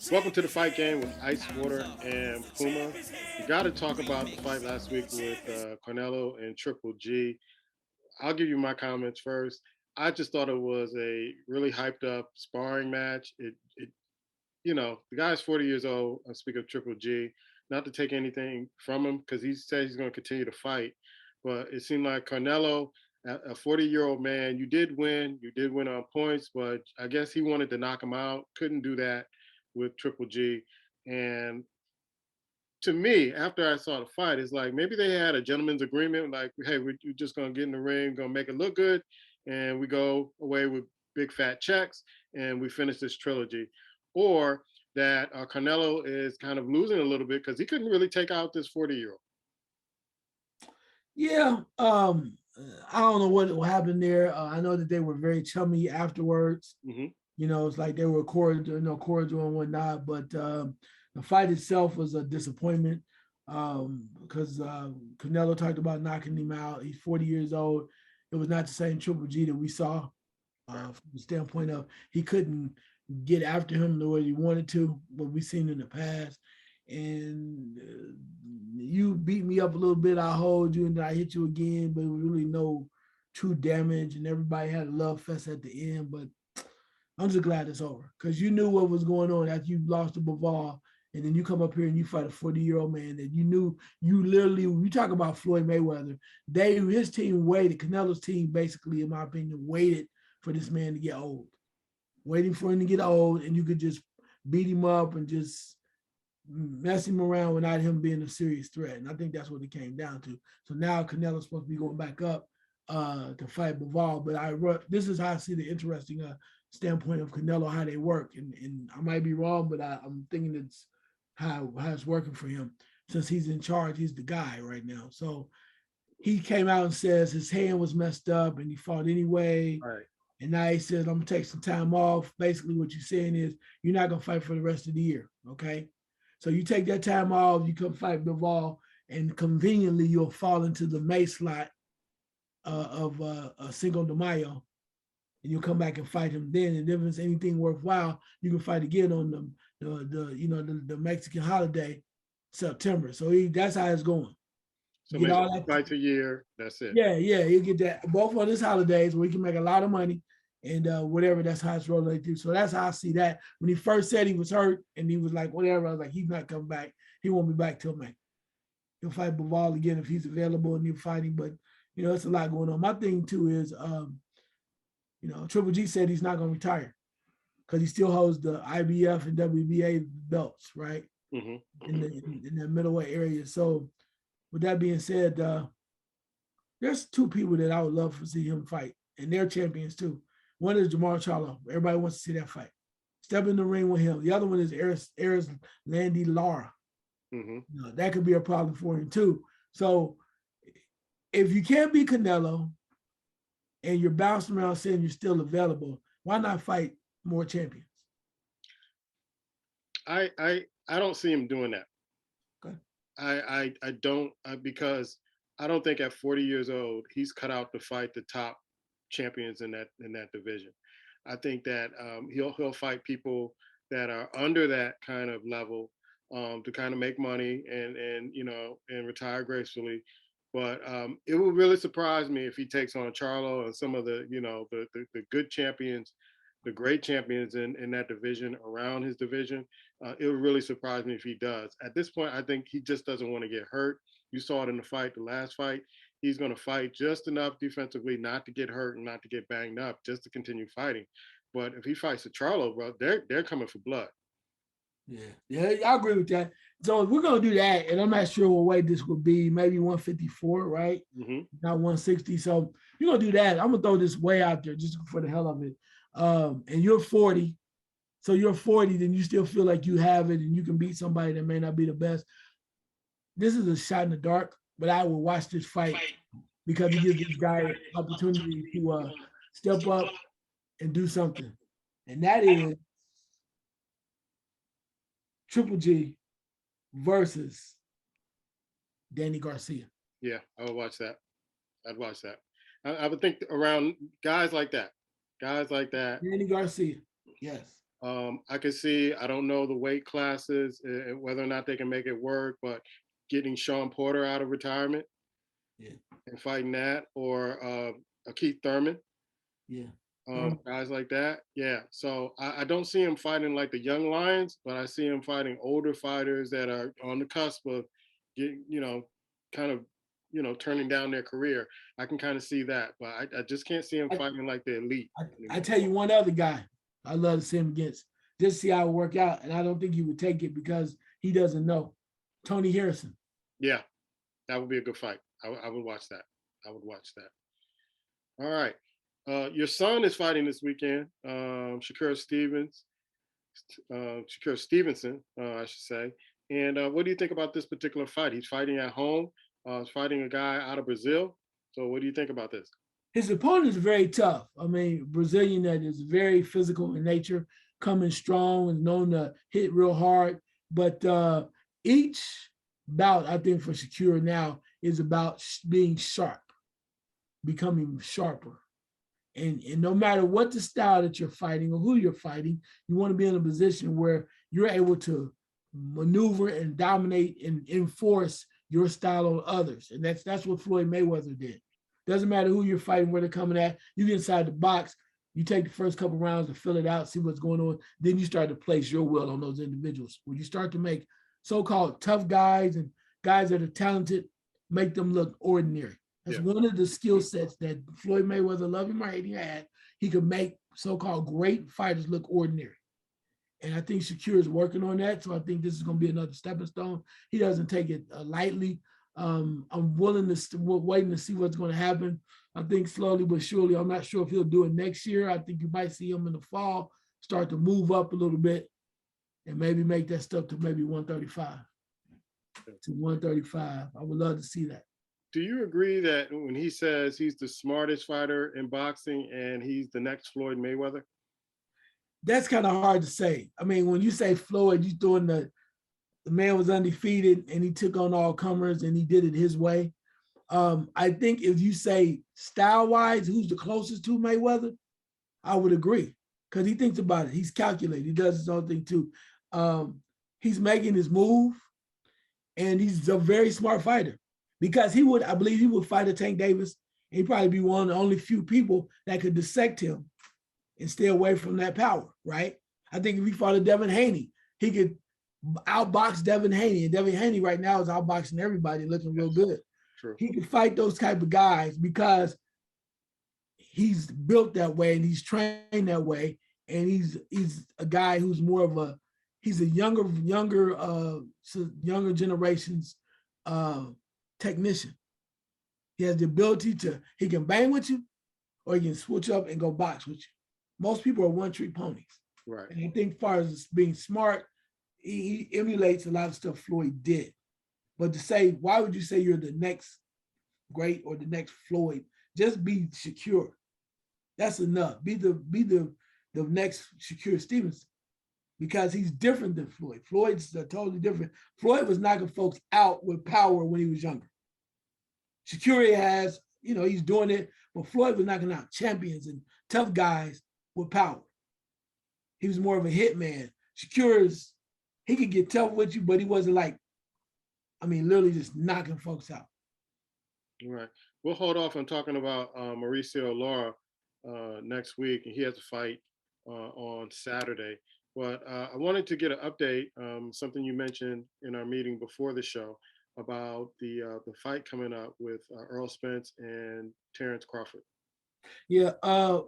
Welcome to the fight game with Icewater and Puma. We got to talk about the fight last week with Canelo and Triple G. I'll give you my comments first. I just thought it was a really hyped up sparring match. The guy's 40 years old. I speak of Triple G. Not to take anything from him because he says he's going to continue to fight, but it seemed like Canelo, a 40-year-old man, you did win. You did win on points, but I guess he wanted to knock him out. Couldn't do that with Triple G. And to me, after I saw the fight, it's like maybe they had a gentleman's agreement, like, hey, we're just gonna get in the ring, gonna make it look good, and we go away with big fat checks, and we finish this trilogy, or that Canelo is kind of losing a little bit because he couldn't really take out this 40-year-old. Yeah, I don't know what happened there. I know that they were very chummy afterwards. Mm-hmm. It's like they were cordial, cordial and whatnot. But the fight itself was a disappointment because Canelo talked about knocking him out. He's 40 years old. It was not the same Triple G that we saw from the standpoint of he couldn't get after him the way he wanted to, what we've seen in the past. And you beat me up a little bit, I hold you, and then I hit you again, but it was really no true damage, and everybody had a love fest at the end. But I'm just glad it's over because you knew what was going on after you lost to Bivol, and then you come up here and you fight a 40-year-old man that you knew you literally. When you talk about Floyd Mayweather, his team waited. Canelo's team basically, in my opinion, waited for this man to get old, waiting for him to get old, and you could just beat him up and just mess him around without him being a serious threat. And I think that's what it came down to. So now Canelo's supposed to be going back up to fight Bivol. But this is how I see the interesting standpoint of Canelo, how they work. And I might be wrong, but I'm thinking it's how it's working for him. Since he's in charge, he's the guy right now. So he came out and says his hand was messed up and he fought anyway. Right. And now he says, I'm going to take some time off. Basically, what you're saying is you're not going to fight for the rest of the year, okay? So you take that time off, you come fight Bivol, and conveniently you'll fall into the May slot of Cinco de Mayo, and you'll come back and fight him then. And if it's anything worthwhile, you can fight again on the Mexican holiday, September. So that's how it's going. So maybe fights a year. That's it. Yeah, you get that both on his holidays where he can make a lot of money and whatever. That's how it's rolling through. So that's how I see that. When he first said he was hurt and he was like, whatever, I was like, he's not coming back. He won't be back till May. He'll fight Bivol again if he's available and he'll fight him. But it's a lot going on. My thing too is, Triple G said he's not going to retire because he still holds the IBF and WBA belts, right? Mm-hmm. In the middleweight area. So with that being said, there's two people that I would love to see him fight, and they're champions too. One is Charlo. Everybody wants to see that fight. Step in the ring with him. The other one is Eris Landy Lara. Mm-hmm. That could be a problem for him too. So if you can't beat Canelo and you're bouncing around saying you're still available, why not fight more champions? I don't see him doing that. Okay. I don't because I don't think at 40 years old he's cut out to fight the top champions in that division. I think that he'll fight people that are under that kind of level to kind of make money and retire gracefully. But it would really surprise me if he takes on Charlo and some of the good champions, the great champions in that division around his division. It would really surprise me if he does. At this point, I think he just doesn't want to get hurt. You saw it in the last fight. He's going to fight just enough defensively not to get hurt and not to get banged up, just to continue fighting. But if he fights a Charlo, bro, they're coming for blood. Yeah, I agree with that. So we're gonna do that, and I'm not sure what weight this would be. Maybe 154, right? Mm-hmm. Not 160. So you're gonna do that. I'm gonna throw this way out there just for the hell of it. And you're 40, so you're 40, then you still feel like you have it, and you can beat somebody that may not be the best. This is a shot in the dark, but I will watch this fight because it gives this guy an opportunity to step up and do something, and that is Triple G versus Danny Garcia. Yeah, I would watch that. I'd watch that. I would think around guys like that. Danny Garcia. Yes. I can see, I don't know the weight classes, whether or not they can make it work, but getting Sean Porter out of retirement Yeah, and fighting that, or a Keith Thurman, yeah. guys like that. Yeah. So I don't see him fighting like the young lions, but I see him fighting older fighters that are on the cusp of getting, kind of, turning down their career. I can kind of see that, but I just can't see him I, fighting like the elite I anymore. tell you one other guy I love to see him against. Just see how it work out, and I don't think he would take it because he doesn't know. Tony Harrison. Yeah, that would be a good fight. I would watch that. I would watch that. All right. Your son is fighting this weekend, Shakur Stevenson, I should say. And what do you think about this particular fight? He's fighting at home. He's fighting a guy out of Brazil. So what do you think about this? His opponent is very tough. I mean, Brazilian that is very physical in nature, coming strong and known to hit real hard. But each bout, I think, for Shakur now is about being sharp, becoming sharper. And no matter what the style that you're fighting or who you're fighting, you want to be in a position where you're able to maneuver and dominate and enforce your style on others. And that's what Floyd Mayweather did. Doesn't matter who you're fighting, where they're coming at. You get inside the box, you take the first couple rounds to fill it out, see what's going on. Then you start to place your will on those individuals. When you start to make so-called tough guys and guys that are talented, make them look ordinary. That's one of the skill sets that Floyd Mayweather, love him or hate him, had. He could make so-called great fighters look ordinary. And I think Shakur is working on that. So I think this is going to be another stepping stone. He doesn't take it lightly. I'm willing to waiting to see what's going to happen. I think slowly but surely, I'm not sure if he'll do it next year. I think you might see him in the fall start to move up a little bit and maybe make that step to maybe 135 to 135. I would love to see that. Do you agree that when he says he's the smartest fighter in boxing and he's the next Floyd Mayweather? That's kind of hard to say. I mean, when you say Floyd, you throwing the man was undefeated and he took on all comers and he did it his way. I think if you say style-wise, who's the closest to Mayweather, I would agree because he thinks about it. He's calculated. He does his own thing too. He's making his move and he's a very smart fighter because I believe he would fight a Tank Davis. And he'd probably be one of the only few people that could dissect him and stay away from that power, right? I think if he fought a Devin Haney, he could outbox Devin Haney. And Devin Haney right now is outboxing everybody, looking real good. True. He could fight those type of guys because he's built that way and he's trained that way. And he's a guy who's more of he's a younger generation's technician. He has the ability he can bang with you or he can switch up and go box with you. Most people are one-trick ponies. Right. And I think as far as being smart, he emulates a lot of stuff Floyd did. But to say, why would you say you're the next great or the next Floyd? Just be Shakur. That's enough. Be the next Shakur Stevenson because he's different than Floyd. Floyd's totally different. Floyd was knocking folks out with power when he was younger. Shakur has, he's doing it, but Floyd was knocking out champions and tough guys with power. He was more of a hitman. Shakur's, he could get tough with you, but he wasn't literally just knocking folks out. Right. We'll hold off on talking about Mauricio Lara next week, and he has a fight on Saturday. But I wanted to get an update, something you mentioned in our meeting before the show about the fight coming up with Errol Spence and Terence Crawford. Yeah,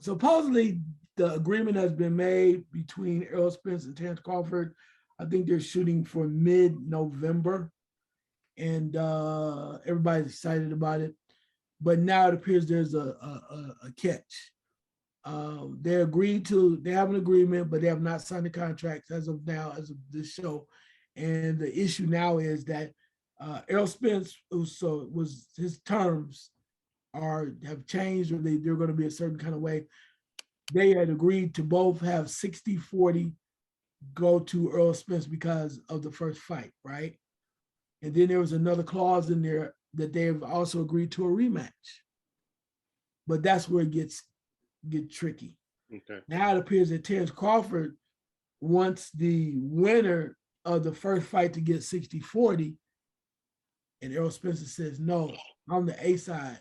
supposedly the agreement has been made between Errol Spence and Terence Crawford. I think they're shooting for mid-November, and everybody's excited about it. But now it appears there's a catch. They have an agreement, but they have not signed the contracts as of now, as of this show. And the issue now is that Errol Spence was his terms have changed, or they're going to be a certain kind of way. They had agreed to both have 60-40 go to Errol Spence because of the first fight, right? And then there was another clause in there that they have also agreed to a rematch. But that's where it gets tricky. Okay. Now it appears that Terence Crawford wants the winner of the first fight to get 60-40, and Errol Spencer says, no, I'm the A side.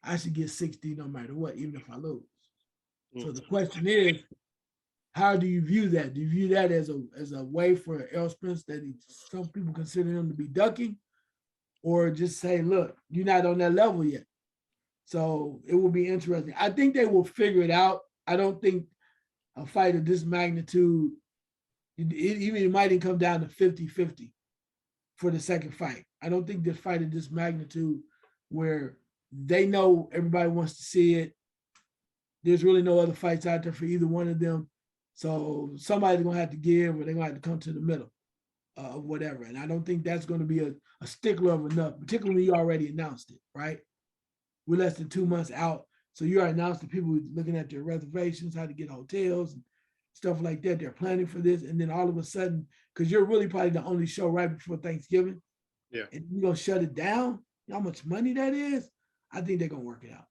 I should get 60 no matter what, even if I lose. So the question is, how do you view that? Do you view that as a way for Errol Spence that some people consider him to be ducking, or just say, look, you're not on that level yet? So it will be interesting. I think they will figure it out. I don't think a fight of this magnitude, it might even come down to 50-50 for the second fight. I don't think this fight of this magnitude, where they know everybody wants to see it, there's really no other fights out there for either one of them. So somebody's going to have to give, or they're going to have to come to the middle of whatever. And I don't think that's going to be a stickler of enough, particularly when you already announced it, right? We're less than 2 months out. So you already announced to people looking at their reservations, how to get hotels and stuff like that. They're planning for this. And then all of a sudden, because you're really probably the only show right before Thanksgiving, Yeah. and you're going to shut it down, you know how much money that is? I think they're going to work it out.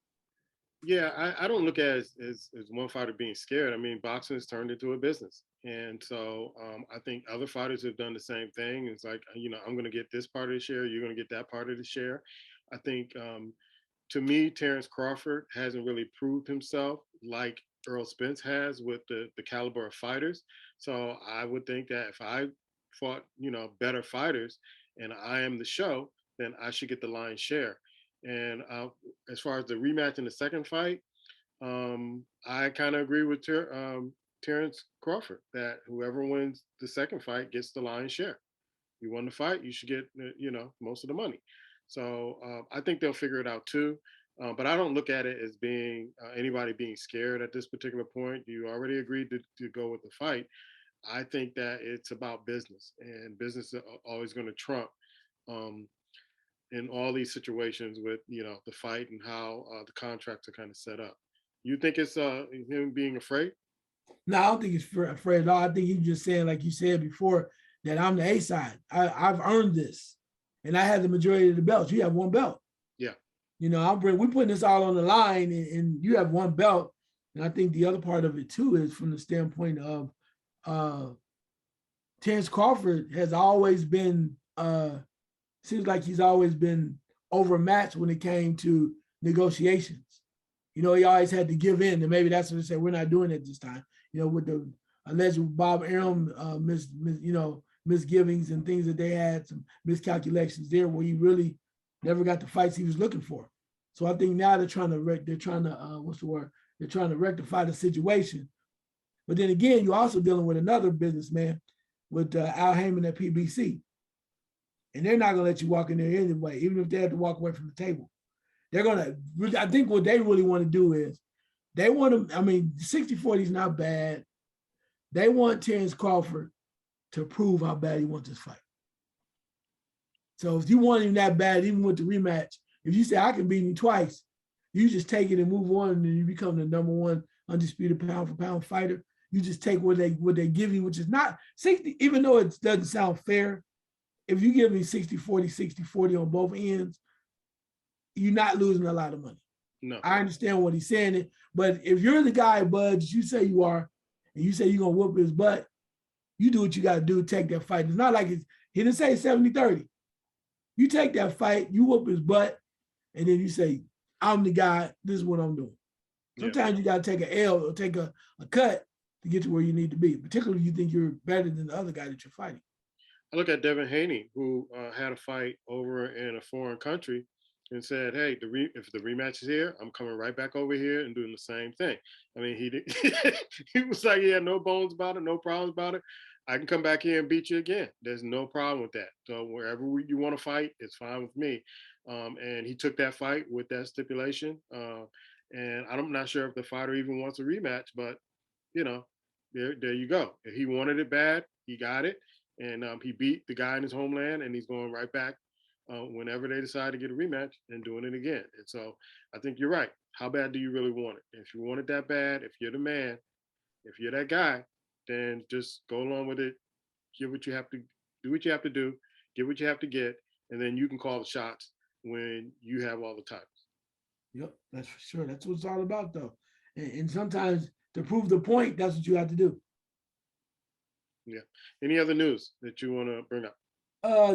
Yeah, I don't look at it as one fighter being scared. I mean, boxing has turned into a business. And so I think other fighters have done the same thing. It's like, I'm going to get this part of the share, you're going to get that part of the share. I think, to me, Terence Crawford hasn't really proved himself like Errol Spence has with the caliber of fighters. So I would think that if I fought, better fighters and I am the show, then I should get the lion's share. And as far as the rematch in the second fight, I kind of agree with Terence Crawford that whoever wins the second fight gets the lion's share. You won the fight, you should get most of the money. So I think they'll figure it out too. But I don't look at it as being anybody being scared at this particular point. You already agreed to go with the fight. I think that it's about business, and business is always going to trump um, in all these situations with the fight and how the contracts are kind of set up. You think it's him being afraid? No, I don't think he's afraid at all. I think he's just saying, like you said before, that I'm the A side. I've earned this, and I had the majority of the belts. You have one belt. Yeah. We're putting this all on the line, and you have one belt. And I think the other part of it too is from the standpoint of Terence Crawford has always been seems like he's always been overmatched when it came to negotiations. He always had to give in, and maybe that's what they said, we're not doing it this time. With the alleged Bob Arum misgivings and things that they had, some miscalculations there where he really never got the fights he was looking for. So I think now they're trying to what's the word? They're trying to rectify the situation. But then again, you're also dealing with another businessman with Al Heyman at PBC. And they're not going to let you walk in there anyway, even if they have to walk away from the table. They're going to, I think what they really want to do is they want to, 60-40 is not bad. They want Terence Crawford to prove how bad he wants this fight. So if you want him that bad, even with the rematch, if you say, I can beat him twice, you just take it and move on, and you become the number one undisputed pound for pound fighter. You just take what they give you, which is not 60, even though it doesn't sound fair. If you give me 60-40, 60-40 on both ends, you're not losing a lot of money. No. I understand what he's saying, but if you're the guy, Bud, you say you are, and you say you're going to whoop his butt, you do what you got to do to take that fight. It's not like he didn't say 70-30. You take that fight, you whoop his butt, and then you say, I'm the guy, this is what I'm doing. Sometimes you got to take an L or take a cut to get to where you need to be, particularly if you think you're better than the other guy that you're fighting. I look at Devin Haney, who had a fight over in a foreign country and said, hey, if the rematch is here, I'm coming right back over here and doing the same thing. I mean, he was like, he had no bones about it, no problems about it. I can come back here and beat you again. There's no problem with that. So wherever you want to fight, it's fine with me. And he took that fight with that stipulation. And I'm not sure if the fighter even wants a rematch, but, there you go. If he wanted it bad, he got it. And he beat the guy in his homeland, and he's going right back whenever they decide to get a rematch and doing it again. And so I think you're right. How bad do you really want it? If you want it that bad, if you're the man, if you're that guy, then just go along with it. Give what you have to do, what you have to do, get what you have to get, and then you can call the shots when you have all the titles. Yep, that's for sure. That's what it's all about, though. And sometimes to prove the point, that's what you have to do. Yeah. Any other news that you want to bring up?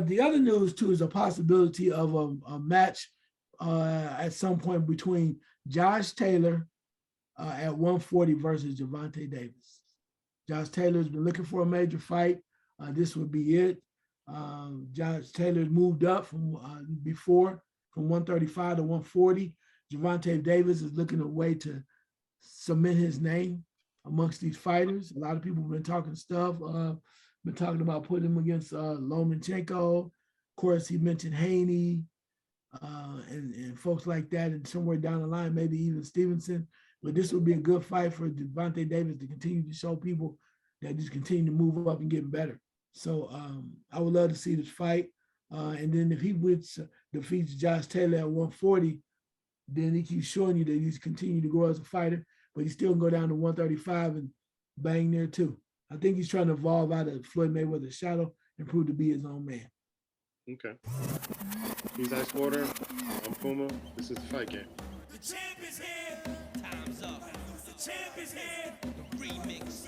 The other news too is a possibility of a match at some point between Josh Taylor at 140 versus Gervonta Davis. Josh Taylor's been looking for a major fight. This would be it. Josh Taylor's moved up from before from 135 to 140. Gervonta Davis is looking a way to cement his name amongst these fighters. A lot of people have been talking stuff, been talking about putting him against Lomachenko. Of course, he mentioned Haney and folks like that, and somewhere down the line, maybe even Stevenson. But this would be a good fight for Gervonta Davis to continue to show people that he's continuing to move up and getting better. So I would love to see this fight. And then if he defeats Josh Taylor at 140, then he keeps showing you that he's continuing to grow as a fighter, but he still can go down to 135 and bang there too. I think he's trying to evolve out of Floyd Mayweather's shadow and prove to be his own man. Okay. He's Icewater. I'm Puma. This is the Fight Game. The champ is here. Time's up. The champ is here. The remix.